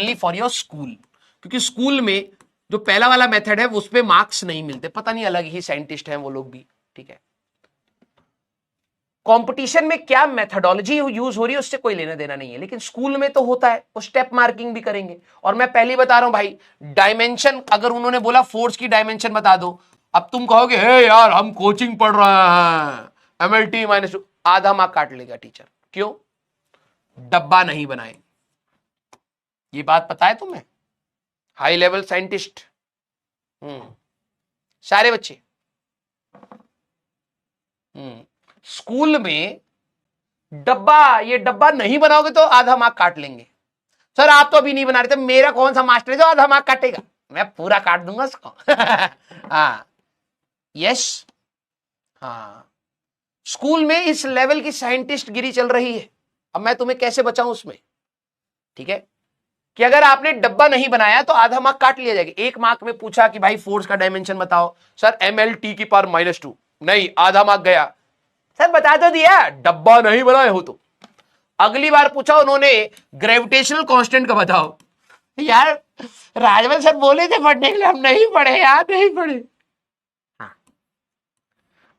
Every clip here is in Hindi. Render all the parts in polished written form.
ओनली फॉर योर स्कूल, क्योंकि स्कूल में जो पहला वाला मेथड है उस पे मार्क्स नहीं मिलते, पता नहीं अलग ही साइंटिस्ट हैं वो लोग भी, ठीक है। कंपटीशन में क्या मेथडोलॉजी यूज हो रही है उससे कोई लेना देना नहीं है, लेकिन स्कूल में तो होता है, वो स्टेप मार्किंग भी करेंगे। और मैं पहले बता रहा हूं भाई, डायमेंशन अगर उन्होंने बोला फोर्स की डायमेंशन बता दो, अब तुम कहोगे हे यार हम कोचिंग पढ़ रहे हैं, MLT -2, आधा मार्क काट लेगा टीचर। क्यों? डब्बा नहीं बनाए। ये बात पता है तुम्हें? हाई लेवल साइंटिस्ट सारे बच्चे स्कूल में डब्बा, ये डब्बा नहीं बनाओगे तो आधा मार्क काट लेंगे। सर आप तो अभी नहीं बना रहे थे, मेरा कौन सा मास्टर है जो आधा मार्क काटेगा, मैं पूरा काट दूंगा उसको। हाँ यस, हाँ स्कूल में इस लेवल की साइंटिस्ट गिरी चल रही है। अब मैं तुम्हें कैसे बचाऊं उसमें, ठीक है, कि अगर आपने डब्बा नहीं बनाया तो आधा मार्क काट लिया जाएगा। एक मार्क में पूछा कि भाई फोर्स का डायमेंशन बताओ, सर MLT की पावर -2, नहीं आधा मार्क गया। सर बता तो दिया, डब्बा नहीं बनाए हो तो। अगली बार पूछा उन्होंने ग्रेविटेशनल कांस्टेंट का बताओ, यार राजवन सर बोले थे पढ़ने के लिए, हम नहीं पढ़े यार, नहीं पढ़े। हाँ।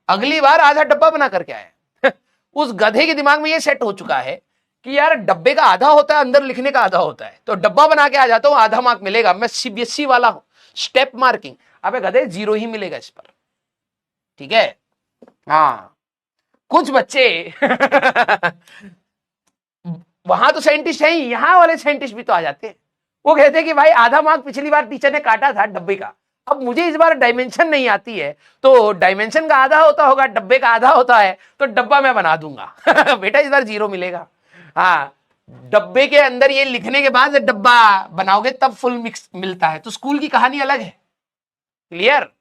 अगली बार आधा डब्बा बना करके आया। उस गधे के दिमाग में ये सेट हो चुका है कि यार डब्बे का आधा होता है, अंदर लिखने का आधा होता है, तो डब्बा बना के आ जाता हूं, आधा मार्क मिलेगा, मैं CBSE वाला हूं, स्टेप मार्किंग। अबे गधे 0 ही मिलेगा इस पर, ठीक है। हाँ कुछ बच्चे वहां तो साइंटिस्ट है ही, यहां वाले साइंटिस्ट भी तो आ जाते हैं। वो कहते हैं कि भाई आधा मार्क पिछली बार टीचर ने काटा था डब्बे का, अब मुझे इस बार डायमेंशन नहीं आती है, तो डायमेंशन का आधा होता होगा, डब्बे का आधा होता है, तो डब्बा मैं बना दूंगा। बेटा इस बार 0 मिलेगा। हाँ डब्बे के अंदर ये लिखने के बाद डब्बा बनाओगे तब फुल मिक्स मिलता है, तो स्कूल की कहानी अलग है। क्लियर?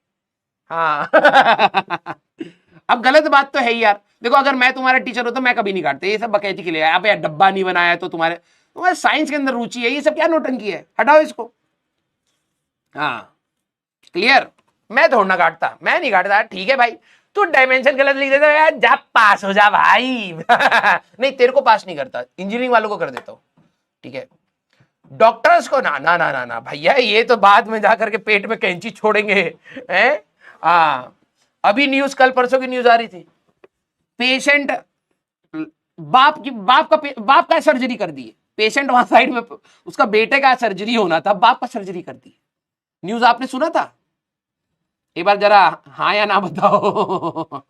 हाँ। अब गलत बात तो है ही यार, देखो अगर मैं तुम्हारा टीचर होता तो मैं कभी नहीं काटता, ये सब बकैती के लिए अब यार डब्बा नहीं बनाया तो तुम्हारे साइंस के अंदर रुचि है, ये सब क्या नौटंकी है, हटाओ इसको। हाँ क्लियर? मैं थोड़ा ना काटता, मैं नहीं काटता, ठीक है भाई तू डायमेंशन गलत लिख देता यार, जा पास हो जा भाई। नहीं तेरे को पास नहीं करता, इंजीनियरिंग वालों को कर देता हूं, ठीक है। डॉक्टर्स को ना ना ना ना ना भैया, ये तो बाद में जाकर के पेट में कैंची छोड़ेंगे, हैं? हाँ अभी न्यूज, कल परसों की न्यूज आ रही थी, पेशेंट बाप का सर्जरी कर दी, पेशेंट वहां साइड में, उसका बेटे का सर्जरी होना था, बाप का सर्जरी कर दी। न्यूज आपने सुना था? एक बार जरा हाँ या ना बताओ।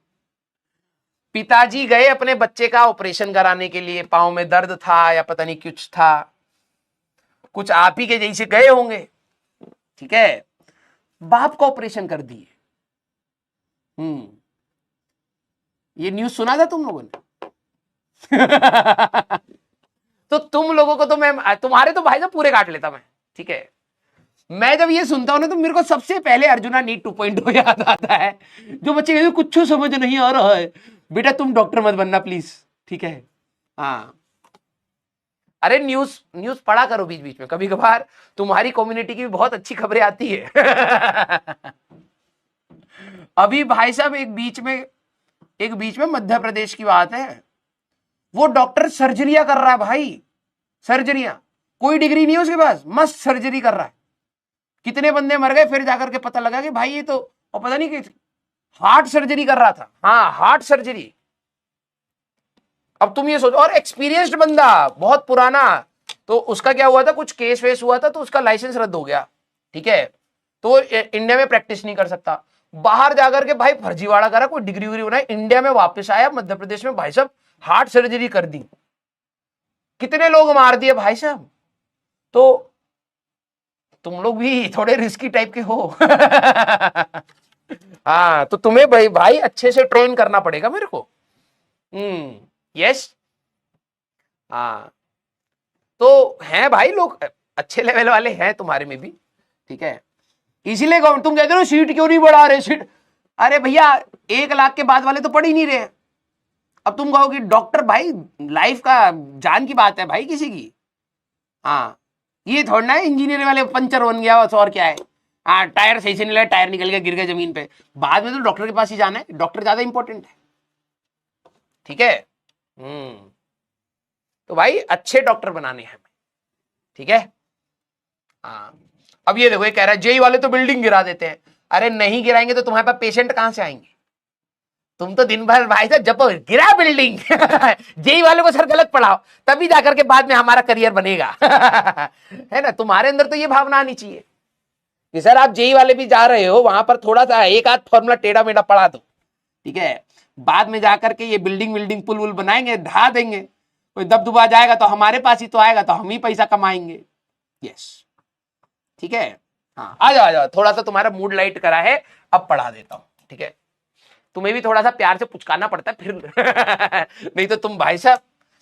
पिताजी गए अपने बच्चे का ऑपरेशन कराने के लिए, पांव में दर्द था या पता नहीं कुछ था, कुछ आप ही के जैसे गए होंगे, ठीक है, बाप का ऑपरेशन कर दिए। ये न्यूज सुना था तुम लोगों ने? तो तुम लोगों को तो मैं, तुम्हारे तो भाई साहब पूरे काट लेता मैं, ठीक है। मैं जब ये सुनता हूं ना तो मेरे को सबसे पहले अर्जुना नीड 2.0 याद आता है, जो बच्चे कहते कुछ समझ नहीं आ रहा है, बेटा तुम डॉक्टर मत बनना प्लीज, ठीक है। हाँ अरे न्यूज न्यूज पढ़ा करो बीच बीच में, कभी कभार तुम्हारी कम्युनिटी की भी बहुत अच्छी खबरें आती है। अभी भाई साहब एक बीच में मध्य प्रदेश की बात है, वो डॉक्टर सर्जरियां कर रहा है भाई, सर्जरियां, कोई डिग्री नहीं है उसके पास, मस्त सर्जरी कर रहा है। कितने बंदे मर गए, फिर जाकर के पता लगा कि भाई ये तो, और पता नहीं कि हार्ट सर्जरी कर रहा था। हाँ हार्ट सर्जरी। अब तुम ये सोचो, और एक्सपीरियंस्ड बंदा, बहुत पुराना, तो उसका क्या हुआ था, कुछ केस वेस हुआ था तो उसका लाइसेंस रद्द हो गया, ठीक है, तो इंडिया में प्रैक्टिस नहीं कर सकता, बाहर जाकर के भाई फर्जीवाड़ा करा, कोई डिग्री वग्री बनाई, इंडिया में वापस आया, मध्य प्रदेश में भाई साहब हार्ट सर्जरी कर दी, कितने लोग मार दिए भाई साहब। तो तुम लोग भी थोड़े रिस्की टाइप के हो। हाँ तो तुम्हें भाई अच्छे से ट्रेन करना पड़ेगा मेरे को। यस। हाँ तो हैं भाई लोग अच्छे लेवल वाले हैं तुम्हारे में भी, ठीक है, इसीलिए तुम कहते हो सीट क्यों नहीं बढ़ा रहे, सीट, अरे भैया 1 लाख के बाद वाले तो पढ़ ही नहीं रहे। अब तुम कहो कि डॉक्टर भाई लाइफ का, जान की बात है भाई किसी की। हाँ ये थोड़ा ना है इंजीनियर वाले पंचर बन गया बस, और क्या है, हाँ टायर सही से नहीं लगा, टायर निकल गया, गिर गया जमीन पे, बाद में तो डॉक्टर के पास ही जाना है, डॉक्टर ज्यादा इंपॉर्टेंट है, ठीक है। तो भाई अच्छे डॉक्टर बनाने हैं, ठीक है। हाँ, अब ये देखो, ये कह रहा है जेई वाले तो बिल्डिंग गिरा देते हैं। अरे नहीं गिराएंगे तो तुम्हारे पास पेशेंट कहां से आएंगे? तुम तो दिन भर भाई साहब जब गिरा बिल्डिंग जेई वाले को सर गलत पढ़ाओ, तभी जाकर के बाद में हमारा करियर बनेगा। है ना, तुम्हारे अंदर तो ये भावना आनी चाहिए कि सर आप जेई वाले भी जा रहे हो, वहां पर थोड़ा सा एक आध फॉर्मूला टेढ़ा मेढ़ा पढ़ा दो, ठीक है, बाद में जाकर के ये बिल्डिंग विल्डिंग पुल वुल बनाएंगे, ढा देंगे, कोई दबदबा जाएगा तो हमारे पास ही तो आएगा, तो हम ही पैसा कमाएंगे। यस, ठीक है। हाँ, आ जाओ आ जाओ, थोड़ा सा तुम्हारा मूड लाइट करा है, अब पढ़ा देता हूं, ठीक है। तुम्हें भी थोड़ा सा प्यार से पुचकाना पड़ता है फिर। नहीं तो तुम भाई साहब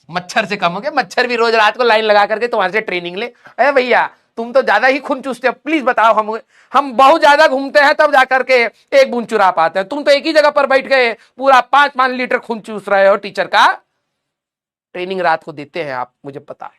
मच्छर से कम हो गए, मच्छर भी रोज रात को लाइन लगा करके तुम्हारे से ट्रेनिंग ले। अरे भैया तुम तो ज्यादा ही खून चूसते हो, प्लीज बताओ, हम बहुत ज्यादा घूमते हैं तब जाकर के एक बूंद चुरा पाते हैं, तुम तो एक ही जगह पर बैठ गए पूरा 5-5 लीटर खून चूस रहे हो टीचर का। ट्रेनिंग रात को देते हैं आप, मुझे पता है।